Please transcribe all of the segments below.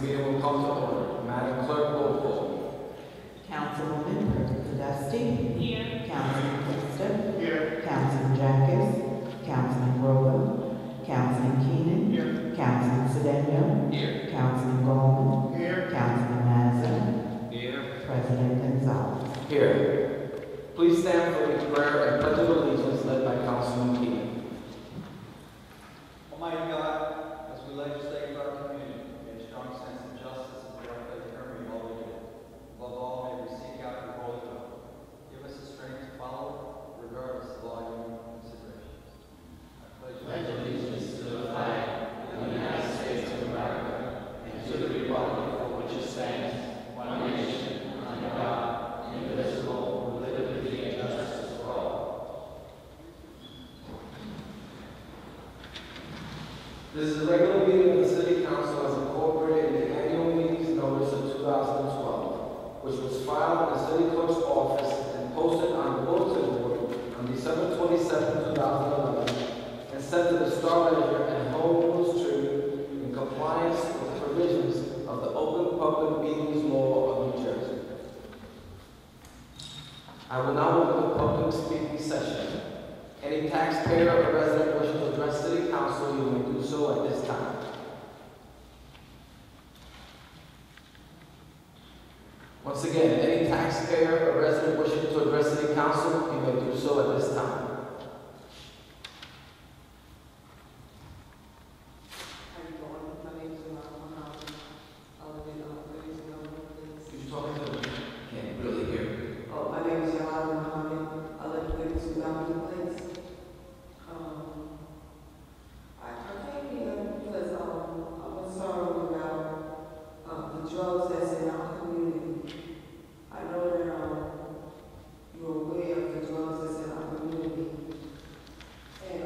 Meeting will come to order. Madam Clerk, roll call. Councilwoman Podesta. Here. Councilman Questa. Here. Councilman Jacobs. Councilman Grover. Councilman Keenan. Here. Councilman Sedano. Here. Councilman Gollman. Here. Councilman Mazza. Here. President Gonzalez. Here. Please stand for the prayer and pledge of allegiance led by Councilman Keenan. Almighty God, as we legislate for our community, may a strong sense of justice and fair play permeate all we do. Above all, may we seek out your holy will. Give us the strength to follow, regardless of all your considerations. I pledge allegiance to the flag of the United States of America and to the republic for which it stands, one nation, under God, indivisible, with liberty and justice for all. This is a regular meeting of the City Council as incorporated in the annual meetings notice of 2012, which was filed in the City Clerk's office and posted on the bulletin board on December 27, 2011, and sent to the Star Ledger and Home Street in compliance with the provisions of the Open Public Meetings Law of New Jersey. I will now open the public speaking session. Any taxpayer or resident wishing to address City Council, you may do so at this time. Once again, any taxpayer or resident wishing to address City Council, you may do so at this time. You're talking to them. Can't really hear you. My name is Yolanda Muhammad. I live in 2,000 Place. I came here because I'm concerned about the drugs that's in our community. I know that you're aware of the drugs that's in our community. And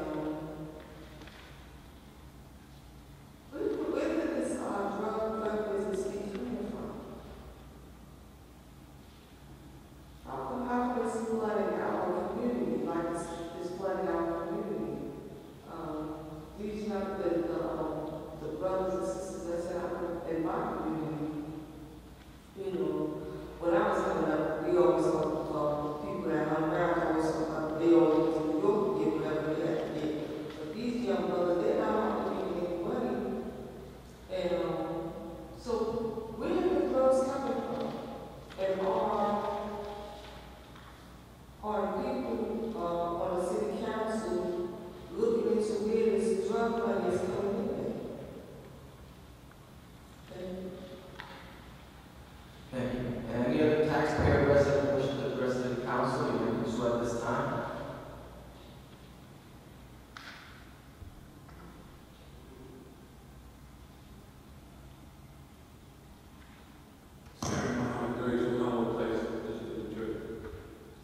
where did this drug business be coming from? How come it's flooding our community like it's flooding our community? These are the brothers and sisters that's in my community. You know, when I was coming up, we always talked about people that are around, always talk about they always go get whatever they have to get. But these young brothers, they're not making any money. And so where are the drugs coming from? And are people on the city council looking into where this drug money is coming in? Thank you. And any other taxpayer or resident wishing to address City Council, you may do so at this time.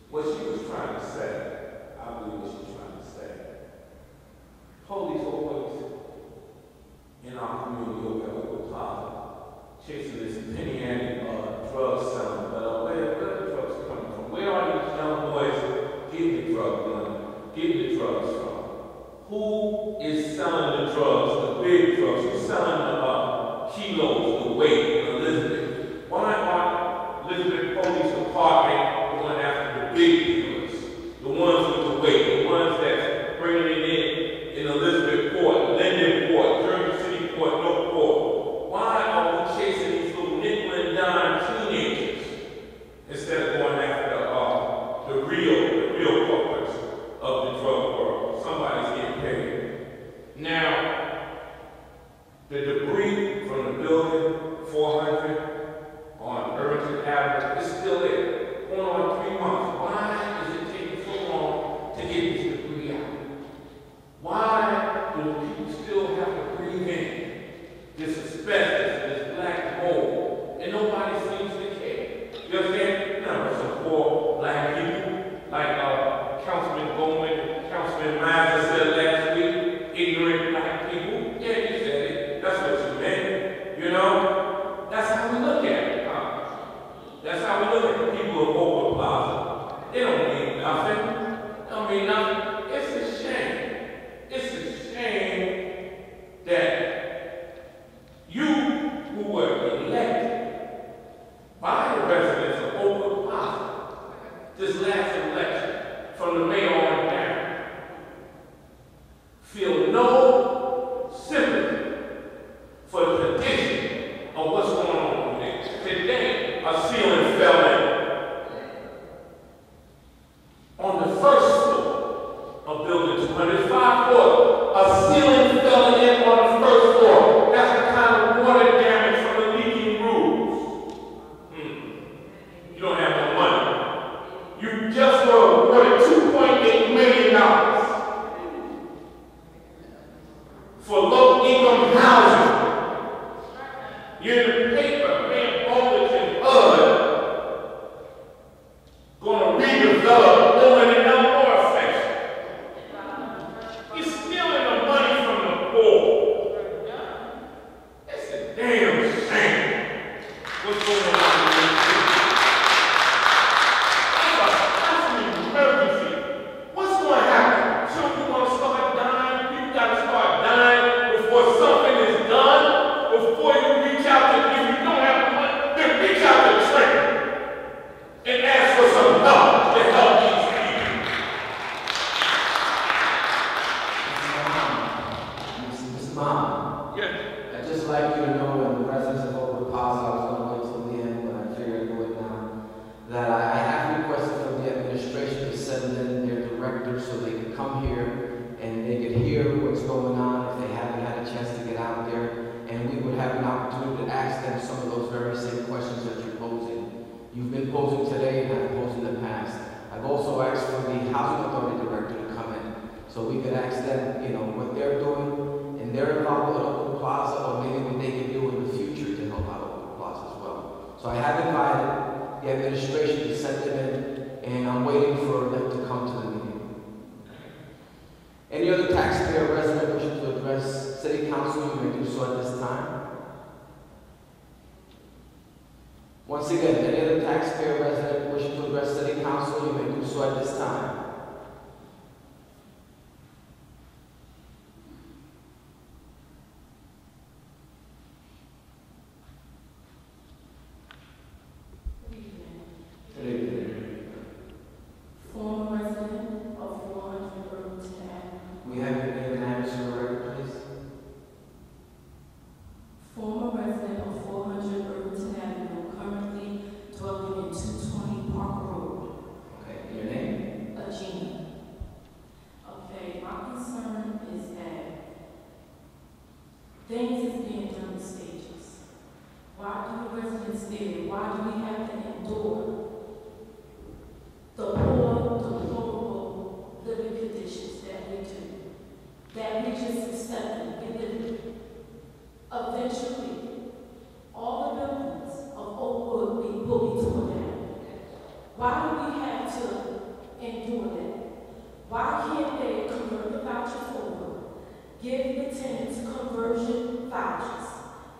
What she was trying to say, I believe what she was trying to say. Police always in our community over at Oakwood Plaza chasing this penny ante drug selling, but where are the drugs coming from? Where are these young boys getting the drug money, getting the drugs from? Who is selling the drugs, the big drugs? Who's selling the kilos, the weight in Elizabeth? Why aren't Elizabeth Police Department going after the big dealers, the ones with the weight, the ones that's bringing it in Elizabeth Port, Linden Port, Jersey City Port, North Port? Why are we chasing these little nickel and dime teenagers instead of going after the real culprits of the drug world? Somebody's getting paid. Now, the debris from the building 400 on Irvington Avenue is still there. Going on 3 months. Why is it taking so long to get this debris out? Why do people still have to breathe in this asbestos, this black mold, and nobody seems to care? You understand? Now, some poor black people, like Councilman Goldman, Councilman Mazza said last week, ignorant black people. Yeah, you said it. That's what you meant. You know? That's how we look at it. That's how we look at the people of Oakwood Plaza. They don't mean nothing. They don't mean nothing. It's a shame. It's a shame that you, who were You're in the paper, man, Bowledge and Bud, gonna redevelop over in Elmore section. You're stealing the money from the poor. It's a damn shame. What's going on in this city? That's an emergency. What's going to happen? Children want to start dying. People got to start dying before something is done. Before you reach out to, if you don't have the money, then reach out to Trent and ask for some help to help these people. Mr. Mom, Yeah. I'd just like you to know, when the residents of Oakwood Plaza, I was going to wait till the end, but I figured I'd do it now, that I have requested from the administration to send in their directors so they can come here and they could hear what's going on if they haven't had a chance to get out there, and we would have an opportunity to ask them some of those very same questions that you're posing. You've been posing today and have posed in the past. I've also asked for the Housing Authority Director to come in so we could ask them, what they're doing and their involvement with Oakwood Plaza, or maybe what they can do in the future to help out Oakwood Plaza as well. So I have invited the administration to send them in, and I'm waiting for them to come to the meeting. Any other taxpayer resident wishing to address City Council, you may do so at this time. Once again, any other taxpayer resident wishing to address City Council, you may do so at this time. Good evening. Former resident of 400 Irvington Avenue. We have your name and address for the record, please. Former resident of 400 Irvington Avenue, currently dwelling in 220 Park Road. Okay, your name? Gina. Okay, my concern is that things is being done in stages. Why do the residents there, why do we have to endure the poor, deplorable living conditions that we do, that we just accept and we live in? Eventually, all the buildings of Oakwood will be torn down. Why do we have to endure that? Why can't they convert the vouchers over, give the tenants conversion vouchers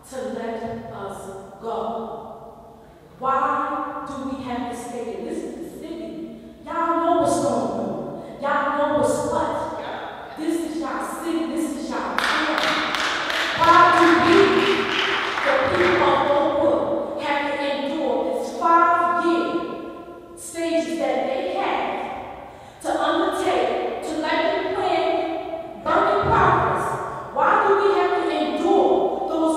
to let us go? Why do we have to stay there? This is the city. Y'all know what's going on. Y'all know what's what. This is y'all city. This is y'all town. Why do we, the people of Oakwood, have to endure this 5-year stages that they have to undertake, to let them plan burning progress? Why do we have to endure those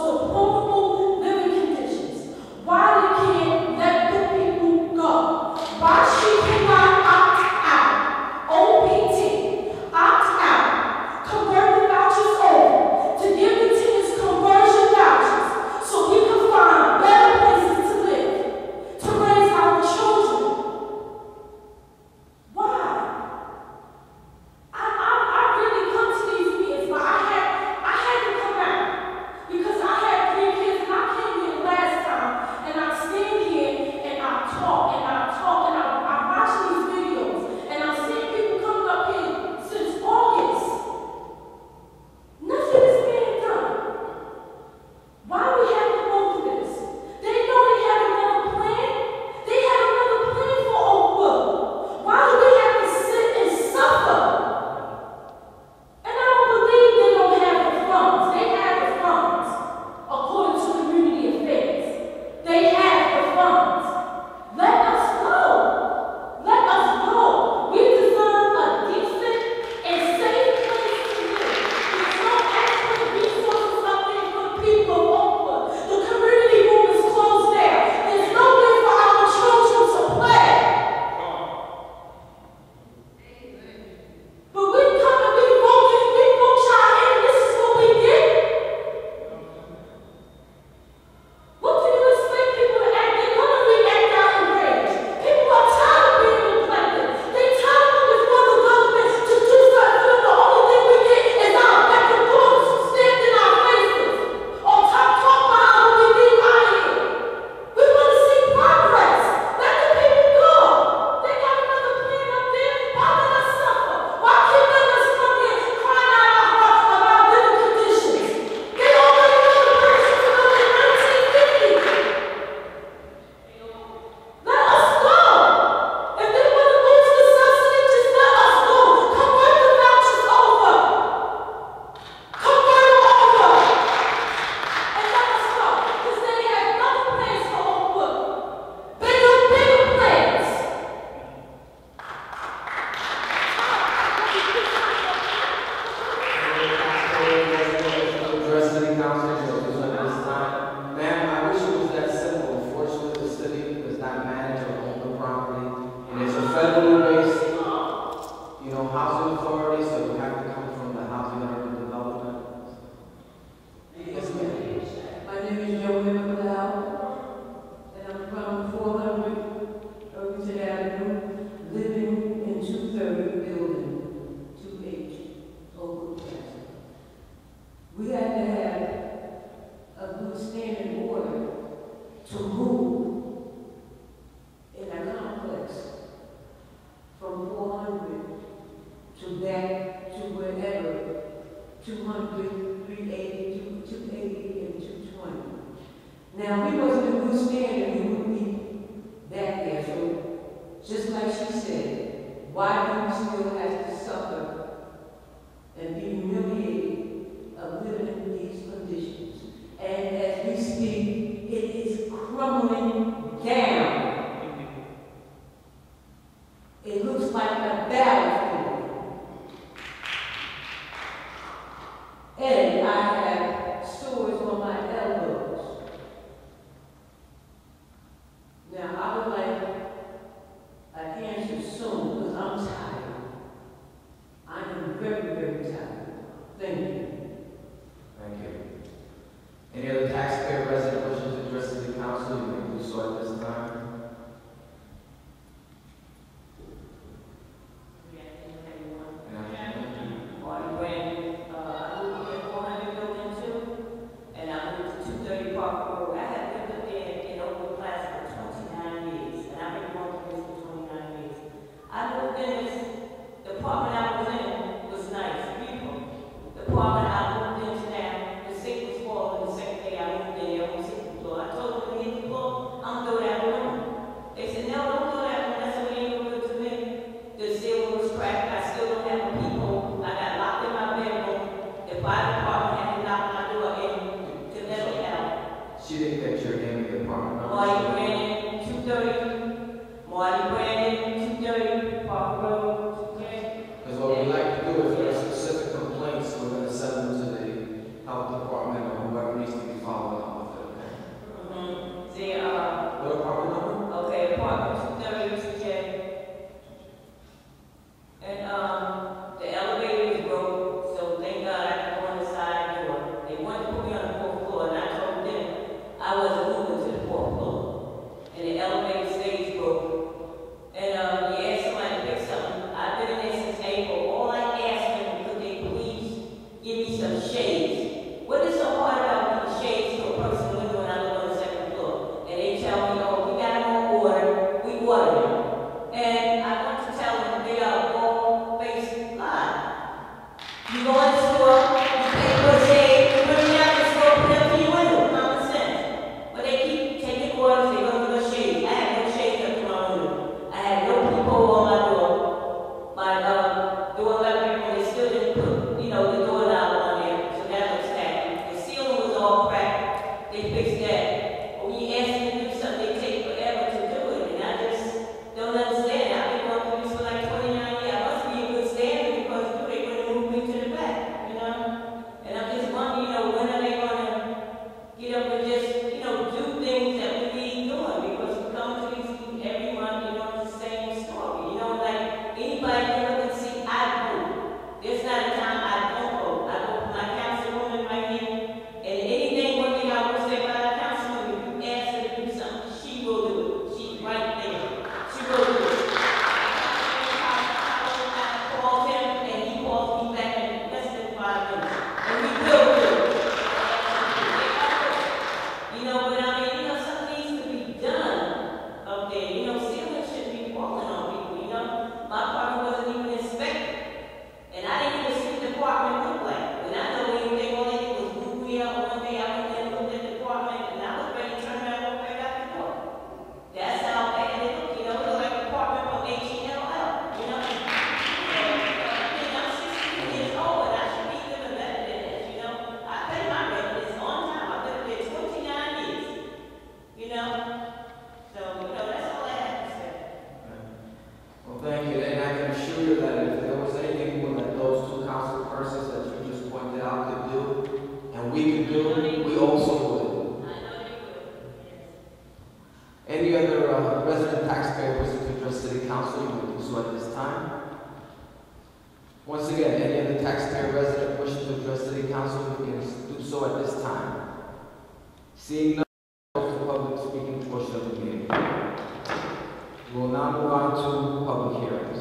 standing order to move in a complex from 400 to back to wherever, 200, 380, 280, and 220. Now, if we wasn't in good standing, we wouldn't be back there. So, just like she said, why do we still have to suffer and be humiliated of living in these conditions? And as we speak, it is crumbling down. It looks like a battlefield. And I have sores on my elbows. Now, I would like an answer soon because I'm tired. I am very, very tired. Thank you. Thank you. Any other taxpayer resident wishing to address the council, you may do so at this time. She didn't get your name in the apartment number. Marty Brandon, 230. Marty Brandon, 230. Park Road, 230. Because what we like to do is there are specific complaints, we're going to send them to the health department or whoever needs to be following up with it, okay? What apartment number? Okay, apartment 230, 2J. And, the elevator is broke, so thank God I can go on the side door. They wanted to put me on the 4th floor, and I told them I wasn't moving to the 4th floor. And the elevator stays broke. And, you asked somebody to fix something. I've been in there since April. All I asked them, could they please give me some shades? What is so hard about giving shades to a person window when I live on the 2nd floor? And they tell me, oh, we got them on order, we ordered them. And I want to tell them they are all faced lie. You go in the store, you pay for a shade, you bring it out the store, put it up to your window, common sense. But they keep taking orders, they go to the shades. I had no shades up to my window. I had no people on my door. My door electric, they still didn't put, the doorknob on there, so that looks tacky. The ceiling was all cracked, they fixed that. But when you ask them to do something, they take forever to do it, and I just don't understand. I've been going through this for like 29 years. I must be in good standing because they wouldn't move me to the back, And I'm just wondering, when are they going to get up and just, do things that we need doing? Because we come to these every month, it's the same story. Like anybody can look and see, I vote. There's not a time I don't vote. I vote for my councilwoman right here. And anything, one thing I will say about our councilwoman, if you ask her to do something, she will do it. She's right there. She will do it. I called him and he calls me back in less than 5 minutes. And we will do it. But something needs to be done up there. Ceilings shouldn't be falling on people, My apartment wasn't even inspected. And I didn't even see what the apartment looked like. When I know anything, all they did was move me out one day. I went there and looked at the apartment, and I was ready to turn around and walk back out the door. That's how bad it looked, It looked like an apartment from H-E-L-L, I'm 16 years old, and I should be living better than this, I pay my rent. It's on time. I've been there 29 years, So, that's all I have to say. Well, thank you, and I can assure you that if there was anything more that those two council persons that you just pointed out could do, and we could do, we also would. I know they would. Any other resident taxpayer wishing to address city council, you may do so at this time. Once again, any other taxpayer resident wishing to address city council, you can do so at this time. Seeing none, close the public speaking portion of the meeting. We will now move on to public hearings.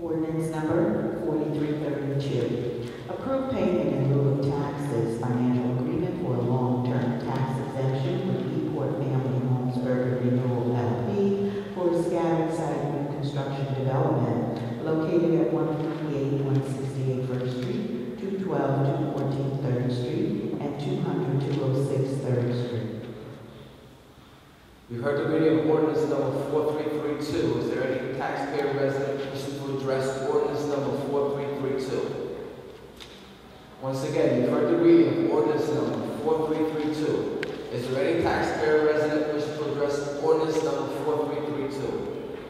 Ordinance number 4332. Approve payment payment in lieu of taxes financial agreement for a long-term tax exemption with Eastport Family Homes Urban Renewal LP for a scattered site new construction development located at 158, 168 First Street, 212, 214 Third Street, and 200, 206 Third Street. You've heard the reading of ordinance number 4332. Is there any taxpayer resident wishing to address ordinance number 4332? Once again, you've heard the reading of ordinance number 4332. Is there any taxpayer resident wishing to address ordinance number 4332?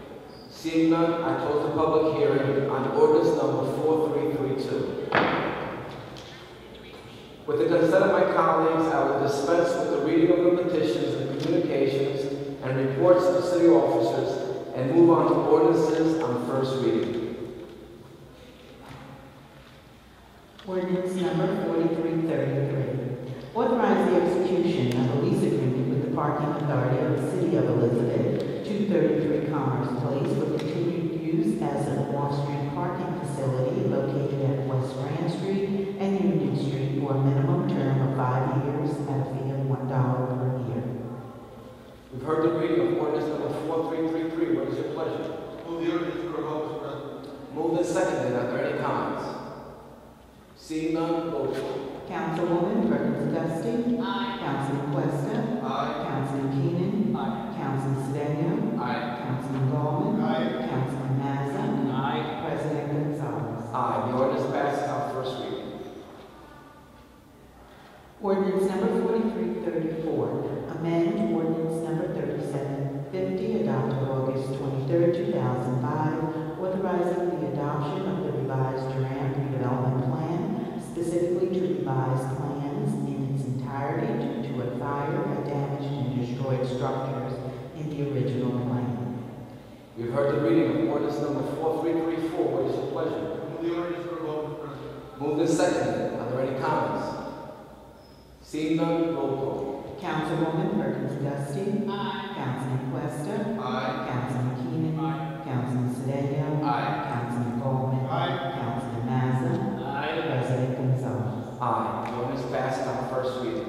Seeing none, I close the public hearing on ordinance number 4332. With the consent of my colleagues, I will dispense with the reading of the petitions and communications and reports of city officers and move on to ordinances on first reading. Ordinance number 4333. Authorize the execution of a lease agreement with the Parking Authority of the City of Elizabeth, 233 Commerce Place, for continued use as an off-street parking facility located at West Grand Street and Union Street for a minimum term of 5 years at a fee of $1 per year. We've heard the reading of ordinance number 4333. What is your pleasure? Move the ordinance for a vote, Mr. President. Moved and seconded. Are there any comments? Seeing none, roll call. Councilwoman Perkins Dusting. Aye. Councilman Questa. Aye. Councilman Keenan. Aye. Councilman Sedan. Aye. Councilman Gollman. Aye. Councilman Mazza. Aye. President Gonzalez. Aye. The ordinance passes on first reading. Ordinance number 4334, amend ordinance number 3750, adopted August 23, 2005, authorizing the adoption of the revised Durant redevelopment plan, specifically to revise plans in its entirety due to a fire that damaged and destroyed structures in the original plan. You've heard the reading of ordinance number 4334. What is your pleasure? Move the ordinance for a vote, Mr. President. Moved and seconded. Are there any comments? Seeing none, roll call. Councilwoman Perkins Dusting. Aye. Councilman Questa. Aye. Councilman Keenan. Aye. Councilman Sedan. Aye. Councilman Gollman. Aye. Councilman Mazza. Aye. President Gonzalez. Aye. The ordinance passes on first reading.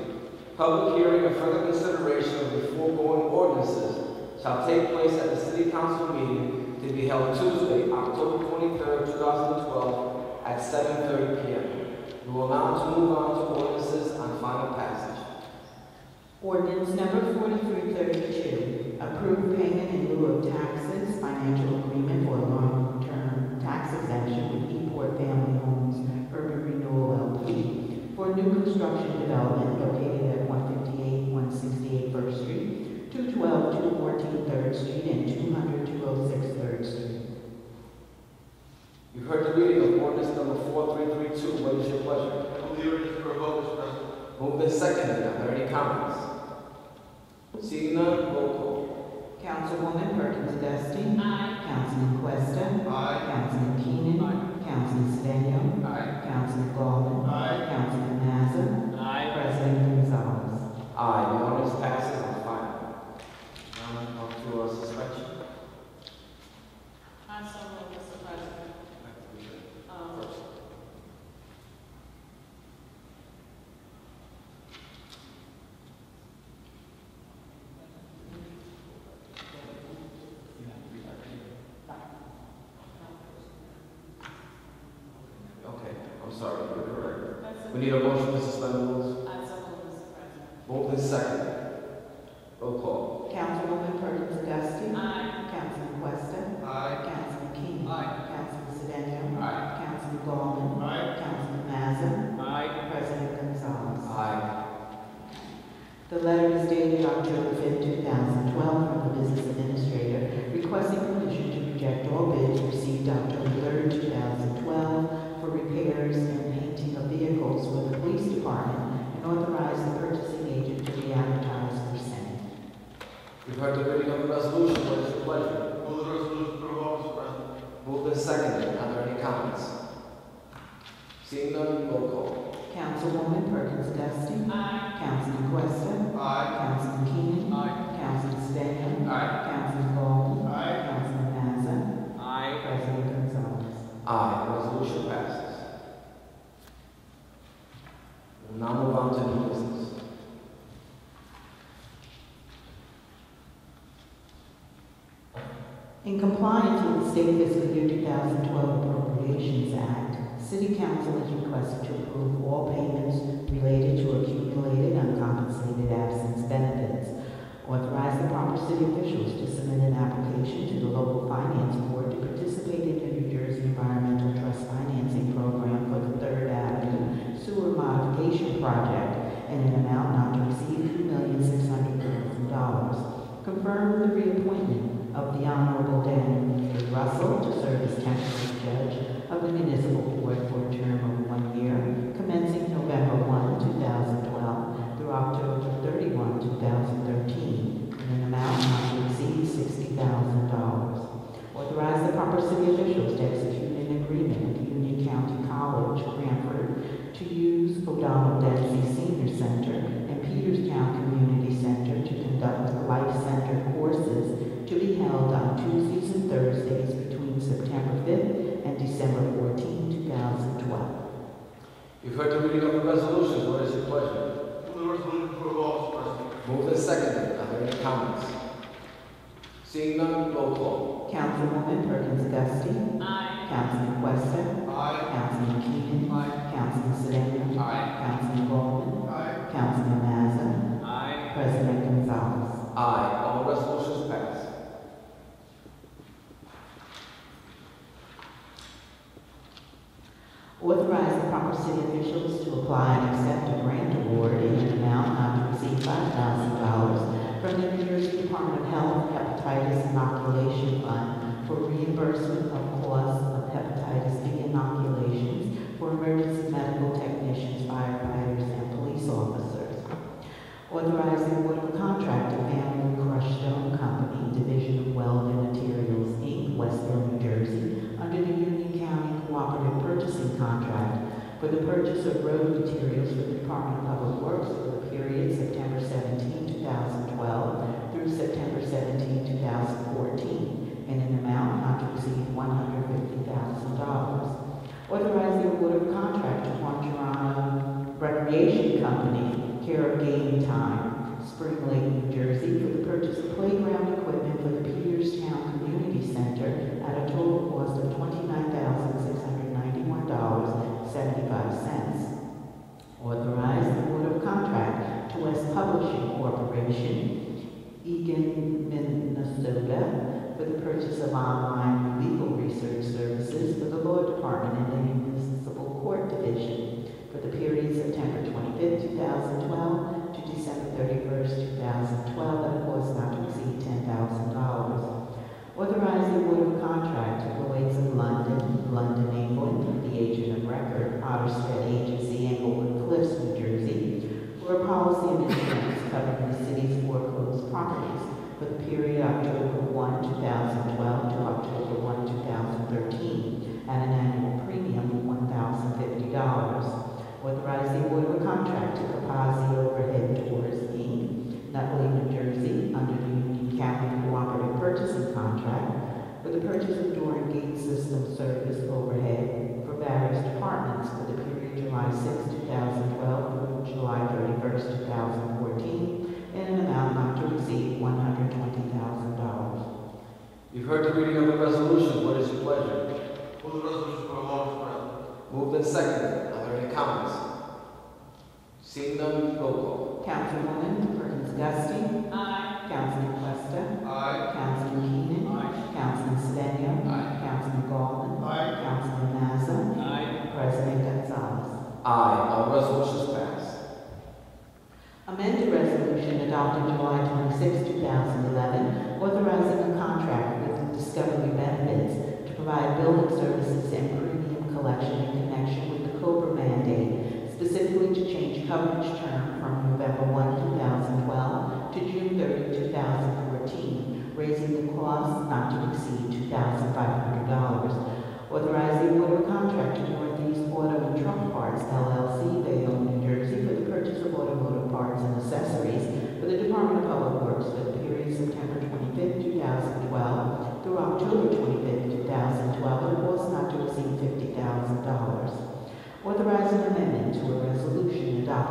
Public hearing and further consideration of the foregoing ordinances shall take place at the City Council meeting to be held Tuesday, October 23, 2012 at 7:30 p.m. We will now move on to ordinances on final passage. Ordinance number 4332, approve payment in lieu of taxes, financial agreement for a long-term tax exemption with Eastport Family Homes Urban Renewal LP for new construction development located at 158, 168 First Street, 212, 214 Third Street, and 200, 206 Third Street. You've heard the reading of ordinance number 4332. What is your pleasure? Move the ordinance for a vote, Mr. President. Moved and seconded. Are there any comments? Seeing none, roll call. Councilwoman Perkins Dusting. Aye. Councilman Questa. Aye. Councilman Keenan. Aye. Councilman Sedan. Aye. Councilman Gollman. Aye. Councilman Mazza. Aye. President Gonzalez. Aye. The ordinance passes on final. Now on to suspension. I so move, Mr. President. Okay, I'm sorry, you're correct. We need a motion to suspend the rules. I so move, Mr. President. Moved and seconded. Roll call. Councilwoman Perkins Dusting. Aye. Councilman Questa. Aye. Councilman Keenan. Aye. Councilman Sedan. Aye. Councilman Gollman. Aye. Councilman Mazza. Aye. President Gonzalez. Aye. The letter is dated October 5, 2012, from the Business Administrator, requesting permission to reject all bids received October 3, 2012, for repairs and painting of vehicles for the police department, and authorize the purchasing agent to re-advertise for same. You've heard the reading of the resolution. What is your pleasure? Move the resolution for a vote, Mr. President. Moved and seconded. Are there any comments? Seeing none, roll call. Councilwoman Perkins Dusting. Aye. Councilman Questa. Aye. Councilman Keenan. Aye. Councilman Sedan. Aye. Councilman Gollman. Aye. Councilman Mazza. Aye. President Gonzalez. Aye. The resolution passes. We'll now move on to new business. In compliance with the State Fiscal Year 2012 Appropriations Act, City Council is requested to approve all payments related to accumulated uncompensated absence benefits. Authorize the proper city officials to submit an application to the local finance board to participate in the New Jersey Environmental Trust Financing Program for the 3rd Avenue Sewer Modification Project in an amount not to exceed $2,600,000. Confirm the reappointment of the Honorable Daniel Russell to serve as temporary judge of the municipal court for a term of 1 year, commencing November 1, 2012 through October 31, 2013, in an amount not to exceed $60,000. Authorize the proper city officials to execute an agreement with Union County College, Cranford, to use O'Donnell Dempsey Senior Center and Peterstown Community Center to conduct Life Center courses to be held on Tuesdays and Thursdays between September 5th and December 14, 2012. You've heard the reading of the resolutions. What is your pleasure? Move the resolution for all, Mr. President. Moved and seconded. Are there any comments? Seeing none, roll call. Councilwoman Perkins Dusty. Aye. Councilman Questa. Aye. Councilman Keenan. Aye. Councilman Sedan. Aye. Councilman Gollman. Aye. Councilman Mazza. Aye. President Gonzalez. Aye. All resolutions passed. Authorize the proper city officials to apply and accept a grant award in an amount not to exceed $5,000 from the New Jersey Department of Health Hepatitis Inoculation Fund for reimbursement of costs of hepatitis B inoculations for emergency medical technicians, firefighters, and police officers. Authorize the award of a contract to Family Crushed Stone Company, Division of Welding Materials, Inc., Westville, New Jersey, under the Union County Cooperative Purchasing Contract for the purchase of road materials for the Department of Public Works for the period September 17, 2012 through September 17, 2014, in an amount not to exceed $150,000. Authorize the award of a contract to Quantarana Recreation Company, care of Game Time, Spring Lake, New Jersey, for the purchase of playground equipment for the Peterstown Community Center at a total cost of $29,691.75. Authorize the award of contract to West Publishing Corporation, Eagan, Minnesota, for the purchase of online legal research services for the Law Department in the Municipal Court Division for the period September 25, 2012 to December 31st, 2012 at a cost not to exceed $10,000. Authorize the award of a contract to Lloyd's of London, London, England, the agent of record, Otterstead Agency, Englewood Cliffs, New Jersey, for a policy of insurance covering the city's foreclosed properties for the period October 1, 2012 to October 1, 2013 at an annual premium of $1,050. Authorize the award of a contract to Capazzi Overhead Doors, Inc., Nutley, New Jersey, under the Union County Cooperative Purchasing Contract for the purchase of door and gate system service overhead for various departments for the period July 6, 2012 through July 31st, 2014, in an amount not to exceed $120,000. You've heard the reading of the resolution. What is your pleasure? Move the resolution for all, Mr. President. Moved and seconded. Are there any comments? Seeing none, roll call. Councilwoman Perkins Dusty. Aye. Councilman Questa. Aye. Councilman Keenan. Aye. Councilman Sedan. Aye. Councilman Gollman. Aye. Councilman Mazza. Aye. President Gonzalez. Aye. All resolutions passed. Amended resolution adopted July 26, 2011, authorizing a contract with Discovery Benefits to provide billing services and premium collection in connection with the COBRA mandate, specifically to change coverage term from November 1, 2012 to June 30, 2014, raising the cost not to exceed $2,500. Authorize the award of a contract to Northeast Auto and Truck Parts, LLC, Bayonne, New Jersey, for the purchase of automotive parts and accessories for the Department of Public Works for the period September 25, 2012 through October 25, 2012, at a cost not to exceed $50,000. Authorize an amendment to a resolution adopted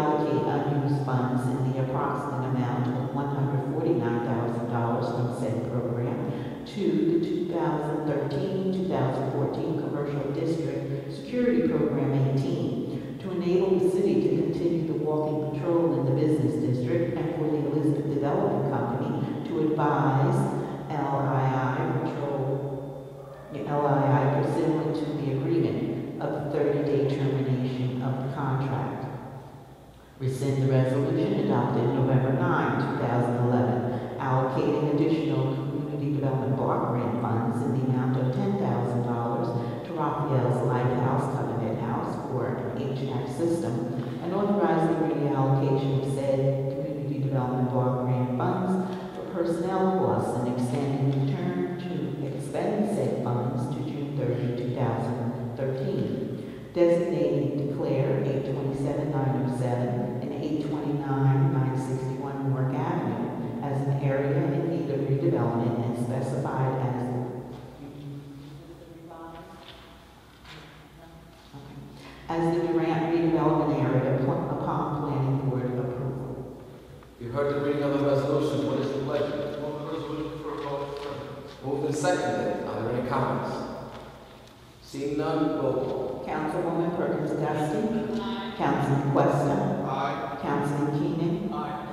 reallocate unused funds in the approximate amount of $149,000 from said program to the 2013-2014 Commercial District Security Program 18 to enable the city to continue the walking patrol in the business district and for the Elizabeth Development Company to advise LII pursuant to the agreement of the 30-day termination of the contract. Rescind the resolution adopted November 9, 2011, allocating additional community development block grant funds in the amount of $10,000 to Raphael's Lighthouse Covenant House for an HVAC system, and authorize the reallocation of said community development block grant funds for personnel costs and extending the term to expend said funds to June 30, 2013. Designating declare 827-907 and 829-961 Newark Avenue as an area in need of redevelopment and specified as the Durant redevelopment area upon planning board approval. You heard the reading of the resolution. What is your pleasure? Move the resolution for a vote, Mr. President. Moved and seconded. Are there any comments? Seeing none, roll call. Councilwoman Perkins Dusting. Councilman Questa. Aye. Councilman Keenan. Aye.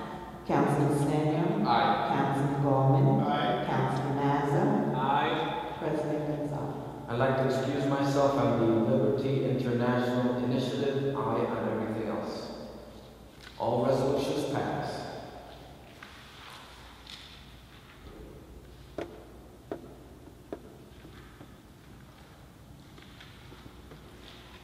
Councilman Sedan. Aye. Councilman Gollman. Aye. Councilman Mazza. Aye. President Gonzalez. I'd like to excuse myself on the Liberty International Initiative. Aye on everything else. All resolutions pass.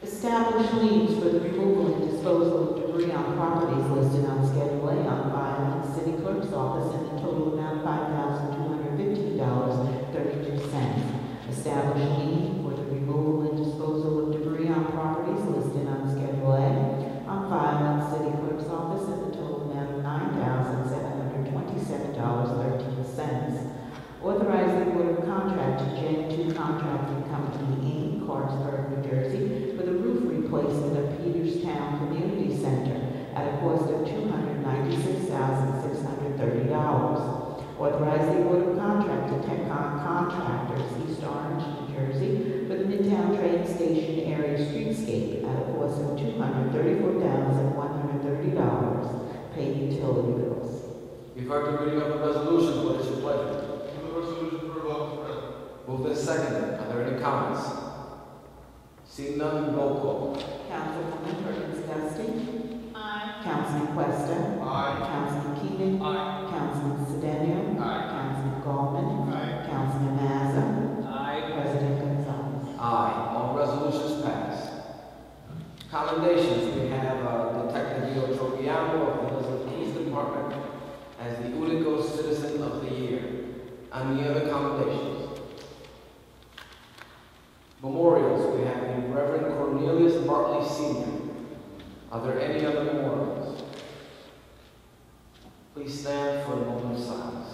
Establish liens for the removal and disposal of debris on properties listed on Schedule A on file in the City Clerk's office in the total amount of $5,215.32. Establish lien for the removal and disposal of debris on properties listed on Schedule A on file in the City Clerk's office in the total amount of $9,727.13. Authorize the award of contract to Gen 2 Contracting Company, Inc., Clarksburg, New Jersey, for the roof replacement of Peterstown Community Center at a cost of $296,630. Authorize the award of contract to Tecon Contractors, East Orange, New Jersey, for the Midtown train station area streetscape at a cost of $234,130. Pay utility bills. You've heard the reading of the resolution. What is your pleasure? Move the resolution for a vote, Mr. President. Moved and seconded. Are there any comments? Seeing none, roll call. Councilwoman Perkins Dusting. Aye. Councilman Questa. Aye. Councilman Keenan. Aye. Councilman Sedan. Aye. Councilman Gollman. Aye. Councilman Mazza. Aye. President Gonzalez. Aye. All resolutions pass. Commendations. We have Detective Leo Tropiano of the Hills Police Department as the Ulico Citizen of the Year. Any other commendations? Memorials. We have the Reverend Cornelius Bartley Sr. Are there any other memorials? Please stand for a moment of silence.